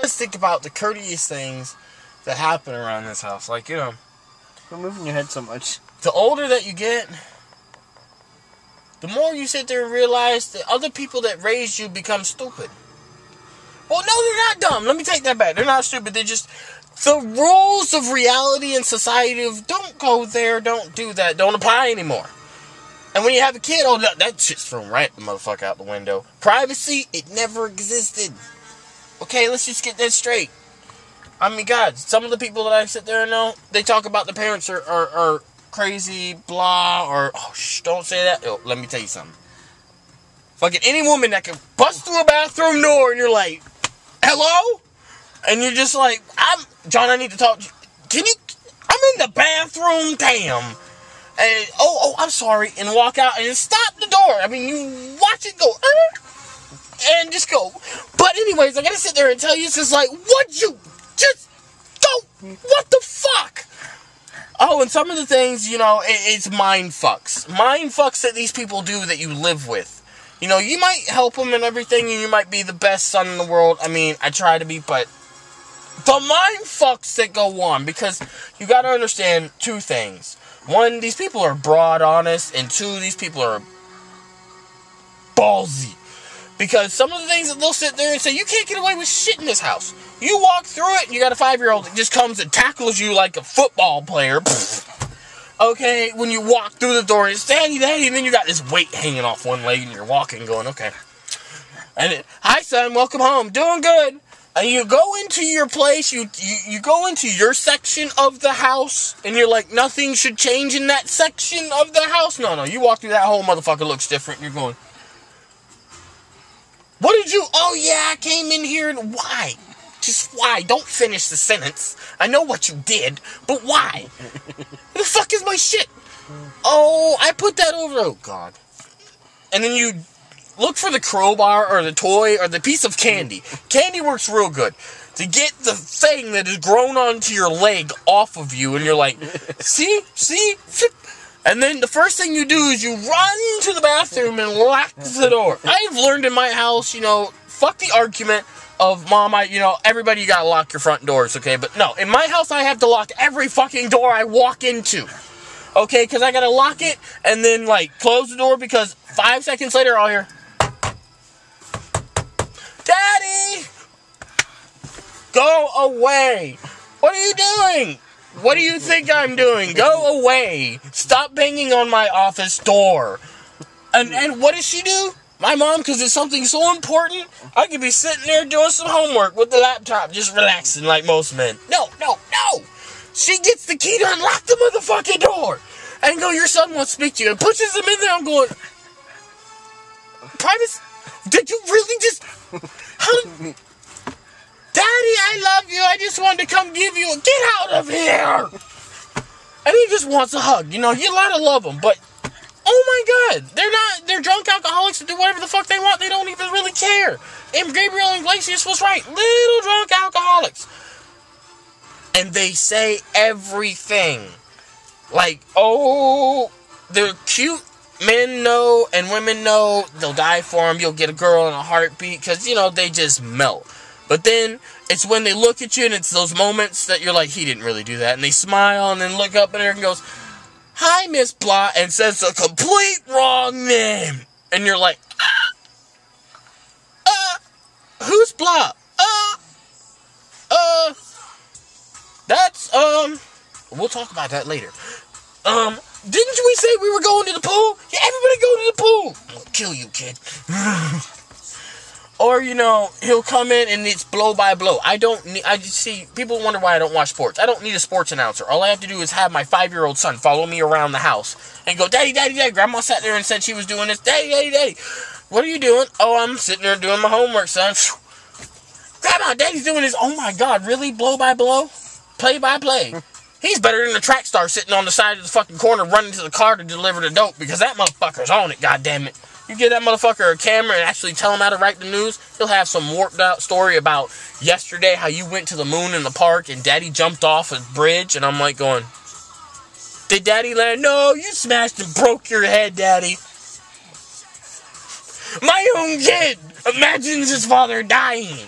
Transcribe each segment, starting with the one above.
gotta think about the courteous things that happen around this house. Like, you know, You're moving your head so much. the older that you get, the more you sit there and realize that other people that raised you become stupid. Well, no, they're not dumb. Let me take that back. They're not stupid. They're just... The rules of reality and society of don't go there, don't do that, don't apply anymore. And when you have a kid, oh, that shit's thrown right the motherfucker out the window. Privacy, it never existed. Okay, let's just get that straight. I mean, God, some of the people that I sit there and know, they talk about the parents are crazy, blah, or, oh, shh, don't say that. Oh, let me tell you something. Fucking any woman that can bust through a bathroom door and you're like, hello? And you're just like, John, I need to talk to you. Can you, I'm in the bathroom, damn. And, I'm sorry, and walk out and stop the door. I mean, you watch it go, and just go. But anyways, I gotta sit there and tell you, it's just like, what you, just don't, what the fuck? Oh, and some of the things, you know, it's mind fucks. Mind fucks that these people do that you live with. You know, you might help them and everything, and you might be the best son in the world. I mean, I try to be, but the mind fucks that go on, because you gotta understand two things. One, these people are broad honest, and two, these people are ballsy. Because some of the things that they'll sit there and say, you can't get away with shit in this house. You walk through it, and you got a 5-year-old that just comes and tackles you like a football player. Okay, when you walk through the door, it's daddy, daddy, and then you got this weight hanging off one leg, and you're walking going, okay. And hi, son, welcome home. Doing good. And you go into your place, you go into your section of the house, and you're like, nothing should change in that section of the house. No, you walk through that whole motherfucker looks different, and you're going, what did you, oh yeah, I came in here, and why? Just why? Don't finish the sentence. I know what you did, but why? The fuck is my shit? Oh, I put that over, oh God. And then you look for the crowbar or the toy or the piece of candy. Candy works real good. To get the thing that is grown onto your leg off of you, and you're like, see? And then the first thing you do is you run to the bathroom and lock the door. I've learned in my house, you know, fuck the argument of mom, everybody, you gotta lock your front doors, okay? But no, in my house, I have to lock every fucking door I walk into. Okay, because I gotta lock it and then, like, close the door, because 5 seconds later, I'll hear, Daddy! Go away! What are you doing? What do you think I'm doing? Go away! Stop banging on my office door. And what does she do? My mom, because it's something so important, I could be sitting there doing some homework with the laptop, just relaxing like most men. No! She gets the key to unlock the motherfucking door. And go, your son wants to speak to you. And pushes him in there. I'm going, privacy? Did you really just... Daddy, I love you. I just wanted to come give you a... Get out of here. And he just wants a hug. You know, you gotta love him. But, oh my God. They're drunk alcoholics to do whatever the fuck they want. They don't even really care. And Gabriel Iglesias was right. Little drunk alcoholics. And they say everything. Like, oh, they're cute. Men know and women know they'll die for them. You'll get a girl in a heartbeat because, you know, they just melt. But then it's when they look at you and it's those moments that you're like, he didn't really do that. And they smile and then look up at her and goes, hi, Miss Blah, and says the complete wrong name. And you're like, who's Blah? That's, we'll talk about that later. Didn't we say we were going to the pool? Yeah, everybody go to the pool. I'll kill you, kid. Or, you know, he'll come in and it's blow by blow. I just see, people wonder why I don't watch sports. I don't need a sports announcer. All I have to do is have my 5-year-old son follow me around the house and go, Daddy, Daddy, Daddy. Grandma sat there and said she was doing this. Daddy, Daddy, Daddy. What are you doing? Oh, I'm sitting there doing my homework, son. Grandma, Daddy's doing this. Oh, my God, really? Blow by blow? Play by play. He's better than the track star sitting on the side of the fucking corner running to the car to deliver the dope because that motherfucker's on it, goddammit. You give that motherfucker a camera and actually tell him how to write the news, he'll have some warped out story about yesterday how you went to the moon in the park and Daddy jumped off a bridge, and I'm like going, did Daddy land? No, you smashed and broke your head, Daddy. My own kid imagines his father dying.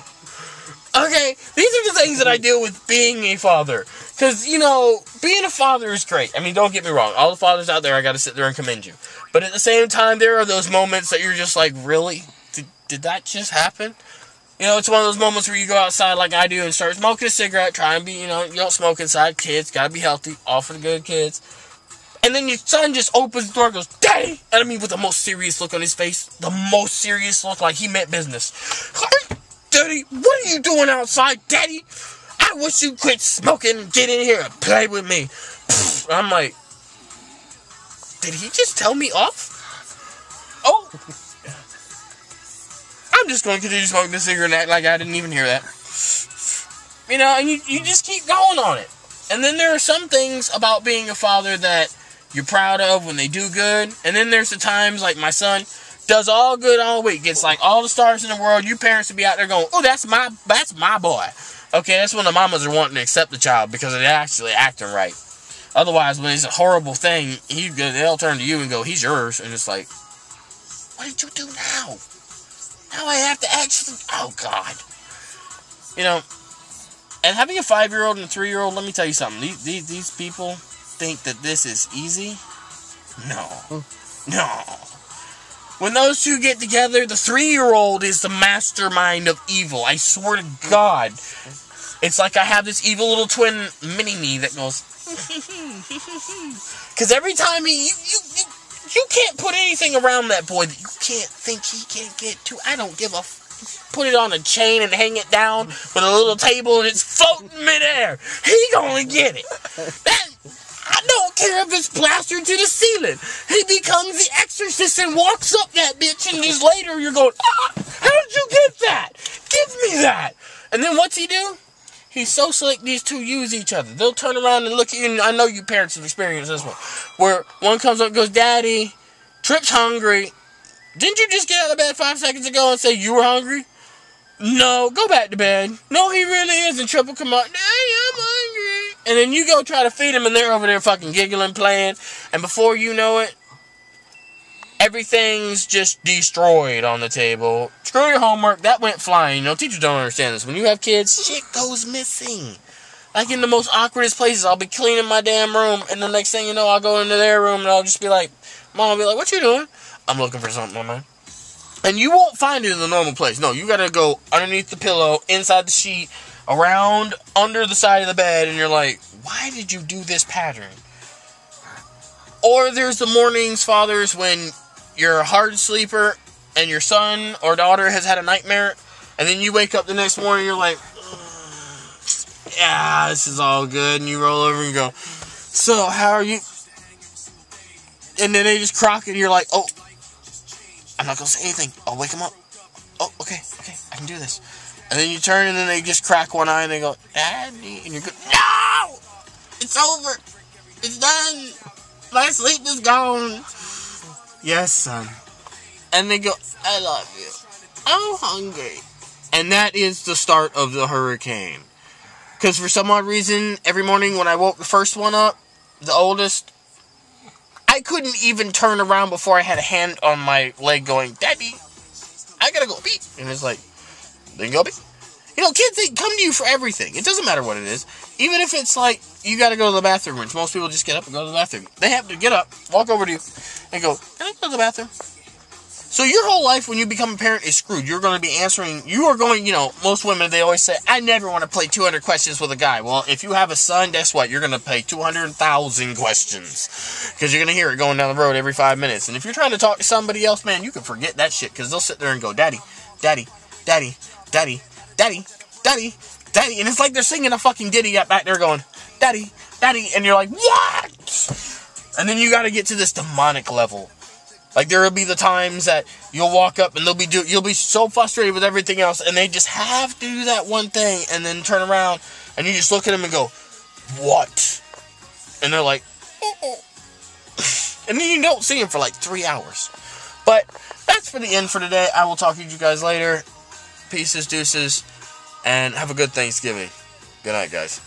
Okay, these are the things that I deal with being a father. Because, you know, being a father is great. I mean, don't get me wrong. All the fathers out there, I gotta sit there and commend you. But at the same time, there are those moments that you're just like, really? Did that just happen? You know, it's one of those moments where you go outside like I do and start smoking a cigarette, try and be, you know, you don't smoke inside. Kids, gotta be healthy. All for the good kids. And then your son just opens the door and goes, Daddy! And I mean, with the most serious look on his face. The most serious look, like he meant business. Daddy, what are you doing outside, Daddy? I wish you quit smoking and get in here and play with me. I'm like, did he just tell me off? Oh. I'm just going to continue smoking the cigarette and act like I didn't even hear that. You know, and you just keep going on it. And then there are some things about being a father that you're proud of when they do good. And then there's the times like my son does all good all week. Gets like all the stars in the world. You parents would be out there going, oh, that's my boy. Okay, that's when the mamas are wanting to accept the child because they're actually acting right. Otherwise, when it's a horrible thing, they'll turn to you and go, he's yours. And it's like, what did you do now? Now I have to actually, oh God. You know, and having a 5-year-old and a 3-year-old, let me tell you something. These people think that this is easy. No. When those two get together, the 3-year-old is the mastermind of evil. I swear to God. It's like I have this evil little twin mini-me that goes, because every time you can't put anything around that boy that you can't think he can't get to. I don't give a put it on a chain and hang it down with a little table and it's floating midair. He gonna get it. I don't care if it's plastered to the ceiling. He becomes the exorcist and walks up that bitch, and just later you're going, how did you get that? Give me that. And then what's he do? He's so slick, these two use each other. They'll turn around and look at you, and I know you parents have experienced this one, where one comes up and goes, Daddy, Trip's hungry. Didn't you just get out of bed 5 seconds ago and say you were hungry? No, go back to bed. No, he really is. And Trip will come out, Daddy, I'm hungry. And then you go try to feed him, and they're over there fucking giggling, playing. And before you know it, everything's just destroyed on the table. Screw your homework. That went flying. You know, teachers don't understand this. When you have kids, shit goes missing. Like in the most awkwardest places, I'll be cleaning my damn room, and the next thing you know, I'll go into their room, and I'll just be like, Mom will be like, what you doing? I'm looking for something on mine. And you won't find it in the normal place. No, you gotta go underneath the pillow, inside the sheet, around, under the side of the bed, and you're like, why did you do this pattern? Or there's the mornings, fathers, when you're a hard sleeper, and your son or daughter has had a nightmare, and then you wake up the next morning, you're like, yeah, this is all good, and you roll over and go, so, how are you? And then they just crock it, and you're like, oh, I'm not going to say anything. I'll wake them up. Oh, okay, I can do this. And then you turn, and then they just crack one eye, and they go, Daddy, and you're good. No! It's over. It's done. My sleep is gone. Yes, son. And they go, I love you. I'm hungry. And that is the start of the hurricane. Because for some odd reason, every morning when I woke the first one up, the oldest, I couldn't even turn around before I had a hand on my leg going, Daddy, I gotta go pee. And it's like, then go pee. You know, kids, they come to you for everything. It doesn't matter what it is. Even if it's like, you gotta go to the bathroom, which most people just get up and go to the bathroom. They have to get up, walk over to you, and go, can I go to the bathroom? So your whole life, when you become a parent, is screwed. You're going to be answering, you are going, you know, most women, they always say, I never want to play 200 questions with a guy. Well, if you have a son, guess what? You're going to play 200,000 questions. Because you're going to hear it going down the road every 5 minutes. And if you're trying to talk to somebody else, man, you can forget that shit. Because they'll sit there and go, Daddy, Daddy, Daddy, Daddy, Daddy, Daddy, Daddy. And it's like they're singing a fucking ditty up back there going, Daddy, Daddy. And you're like, what? And then you got to get to this demonic level. Like, there will be the times that you'll walk up and you'll be so frustrated with everything else, and they just have to do that one thing, and then turn around, and you just look at them and go, what? And they're like, and then you don't see them for like 3 hours. But that's for the end for today. I will talk to you guys later. Pieces, deuces, and have a good Thanksgiving. Good night, guys.